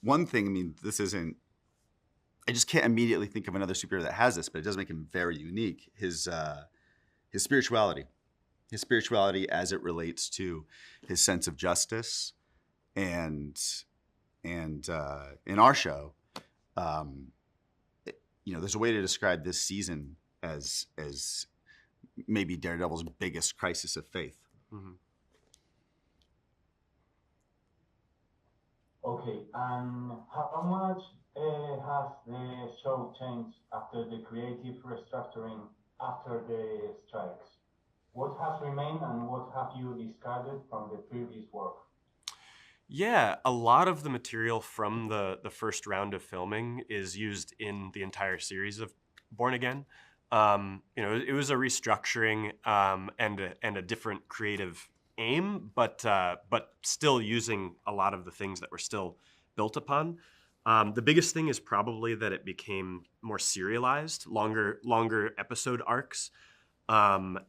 one thing, I mean, this isn't, I just can't immediately think of another superhero that has this, but it does make him very unique. His spirituality. His spirituality as it relates to his sense of justice, and in our show, there's a way to describe this season as maybe Daredevil's biggest crisis of faith. Mm-hmm. Okay, and how much has the show changed after the creative restructuring after the strikes? What has remained and what have you discarded from the previous work? Yeah, a lot of the material from the first round of filming is used in the entire series of Born Again. It was a restructuring and a different creative aim, but still using a lot of the things that were still built upon. The biggest thing is probably that it became more serialized, longer episode arcs. And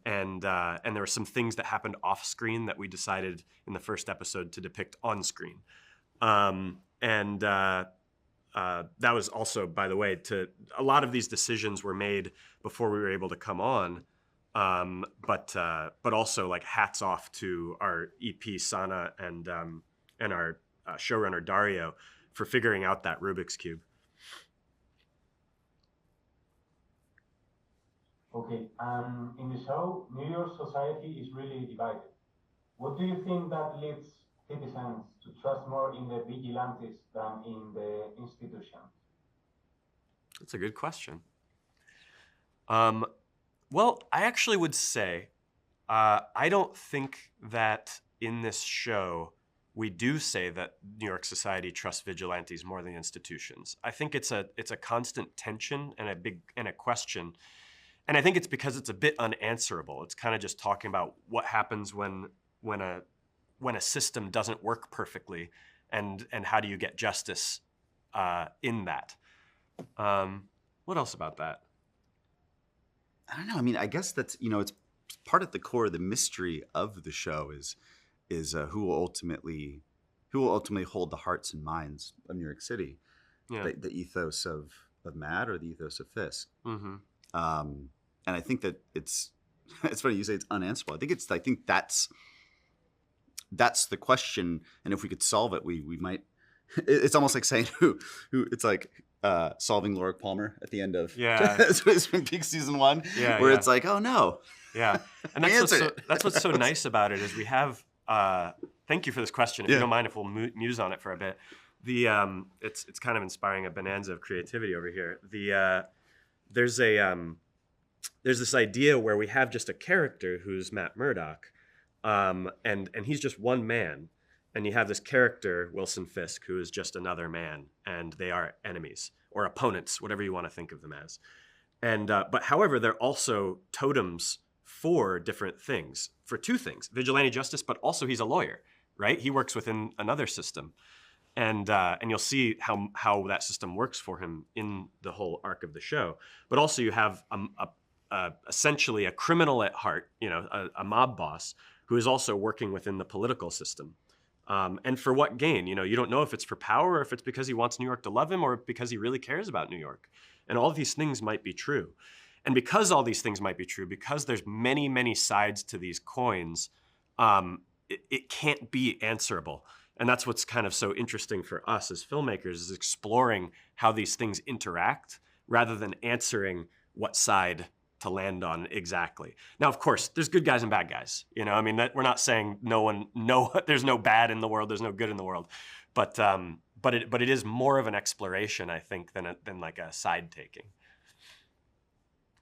there were some things that happened off screen that we decided in the first episode to depict on screen. That was also, by the way, a lot of these decisions were made before we were able to come on. But also, like, hats off to our EP Sana and our showrunner Dario for figuring out that Rubik's Cube. Okay, in the show, New York society is really divided. What do you think that leads citizens to trust more in the vigilantes than in the institution? That's a good question. Well, I actually would say I don't think that in this show we do say that New York society trusts vigilantes more than institutions. I think it's a constant tension and a question. And I think it's because it's a bit unanswerable. It's kind of just talking about what happens when a system doesn't work perfectly, and how do you get justice in that. What else about that? I don't know. I mean, I guess that's, it's part at the core of the mystery of the show is who will ultimately hold the hearts and minds of New York City. Yeah. The ethos of Matt or the ethos of Fisk. Mm-hmm. And I think that it's funny you say it's unanswerable. I think that's the question. And if we could solve it, we might. It's almost like saying who it's like solving Laura Palmer at the end of Twin Peaks season 1, where it's like, oh no. Yeah, and that's what's so nice about it is we have. Thank you for this question. If you don't mind, if we'll muse on it for a bit. It's kind of inspiring a bonanza of creativity over here. There's this idea where we have just a character who's Matt Murdock, and he's just one man, and you have this character Wilson Fisk who is just another man, and they are enemies or opponents, whatever you want to think of them as. And but however, they're also totems for different things, for two things: vigilante justice, but also he's a lawyer, right? He works within another system. And you'll see how that system works for him in the whole arc of the show. But also you have essentially a criminal at heart, a mob boss who is also working within the political system. And for what gain? You don't know if it's for power or if it's because he wants New York to love him or because he really cares about New York. And all of these things might be true. And because all these things might be true, because there's many, many sides to these coins, it can't be answerable. And that's what's kind of so interesting for us as filmmakers is exploring how these things interact rather than answering what side to land on exactly. Now, of course, there's good guys and bad guys. I mean, that we're not saying there's no bad in the world, there's no good in the world, but it is more of an exploration, I think, than like a side taking.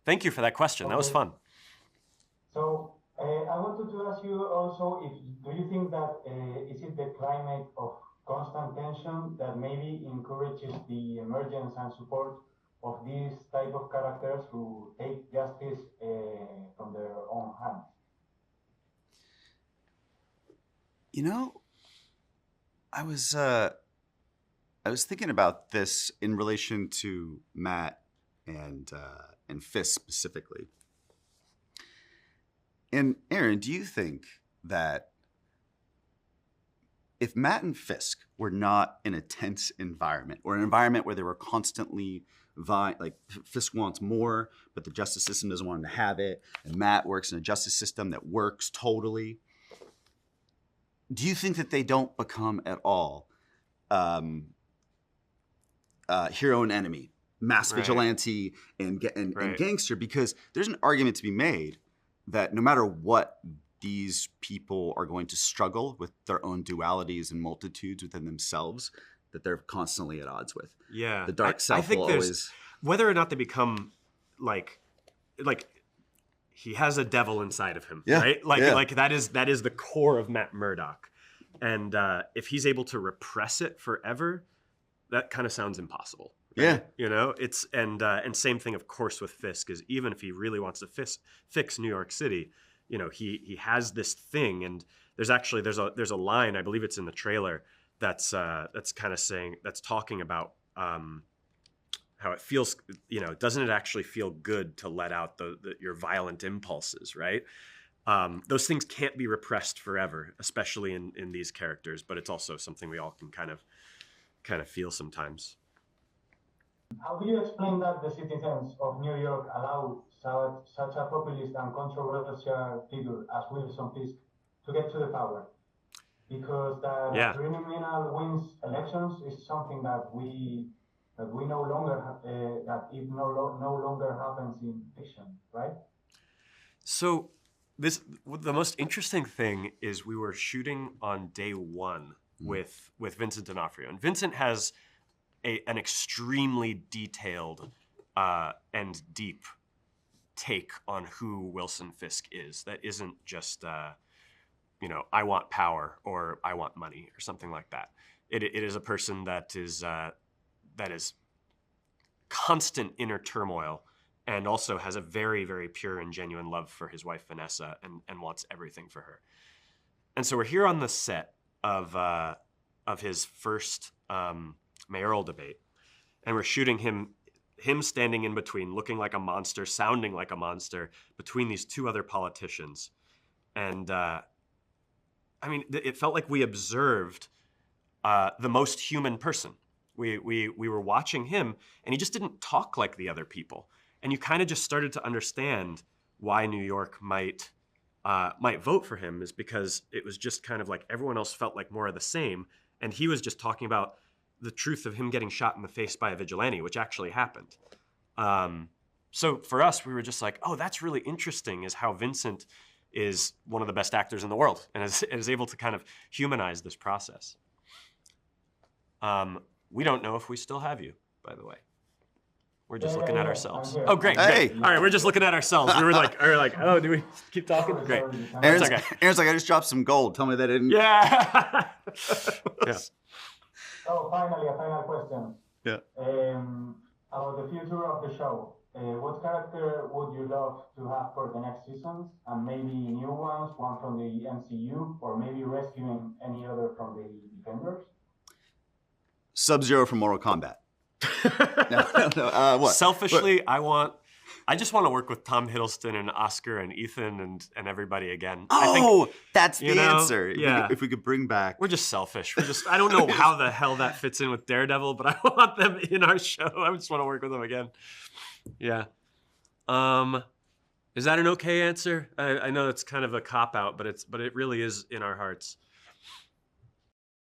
Thank you for that question. That was fun. So I wanted to ask you also, do you think that is it the climate of constant tension that maybe encourages the emergence and support of these type of characters who take justice from their own hands? I was thinking about this in relation to Matt and Fisk specifically. And Aaron, do you think that if Matt and Fisk were not in a tense environment, or an environment where they were constantly like Fisk wants more, but the justice system doesn't want him to have it, and Matt works in a justice system that works totally, do you think that they don't become at all hero and enemy, mass vigilante and gangster? Because there's an argument to be made that no matter what, these people are going to struggle with their own dualities and multitudes within themselves that they're constantly at odds with. Yeah. The dark self will always... Whether or not they become like he has a devil inside of him, right? Like that is the core of Matt Murdock. And if he's able to repress it forever, that kind of sounds impossible. Right? Yeah. You know, it's and same thing, of course, with Fisk, is even if he really wants to fix New York City, you know, he has this thing, and there's a line, I believe it's in the trailer, that's kind of saying, that's talking about how it feels, you know, doesn't it actually feel good to let out your violent impulses, right? Those things can't be repressed forever, especially in these characters, but it's also something we all can kind of feel sometimes. How do you explain that the citizens of New York allow such a populist and controversial figure as Wilson Fisk to get to the power? Because that criminal wins elections is something that we no longer that it no longer happens in fiction, right? So the most interesting thing is we were shooting on day one with Vincent D'Onofrio, and Vincent has an extremely detailed and deep take on who Wilson Fisk is. That isn't just you know, I want power or I want money or something like that. It is a person that is constant inner turmoil, and also has a very, very pure and genuine love for his wife Vanessa, and wants everything for her. And so we're here on the set of his first mayoral debate, and we're shooting him standing in between, looking like a monster, sounding like a monster, between these two other politicians. And I mean, it felt like we observed the most human person. We were watching him, and he just didn't talk like the other people. And you kind of just started to understand why New York might vote for him, is because it was just kind of like everyone else felt like more of the same. And he was just talking about the truth of him getting shot in the face by a vigilante, which actually happened. So for us, we were just like, oh, that's really interesting, is how Vincent is one of the best actors in the world and is able to kind of humanize this process. We don't know if we still have you, by the way. We're just looking at ourselves. Oh, great. Hey. All right, we're just looking at ourselves. We were like, oh, do we keep talking? Great. Aaron's like, I just dropped some gold. Tell me that I didn't. Yeah. Yeah. Oh, finally, a final question. Yeah. About the future of the show. What character would you love to have for the next seasons? And maybe new ones, one from the MCU, or maybe rescuing any other from the Defenders? Sub-Zero from Mortal Kombat. No. What? Selfishly, I just want to work with Tom Hiddleston and Oscar and Ethan and everybody again. Oh, that's the answer. Yeah. If we could bring back. We're just selfish. I don't know how the hell that fits in with Daredevil, but I want them in our show. I just want to work with them again. Yeah. Is that an okay answer? I know it's kind of a cop-out, but it really is in our hearts.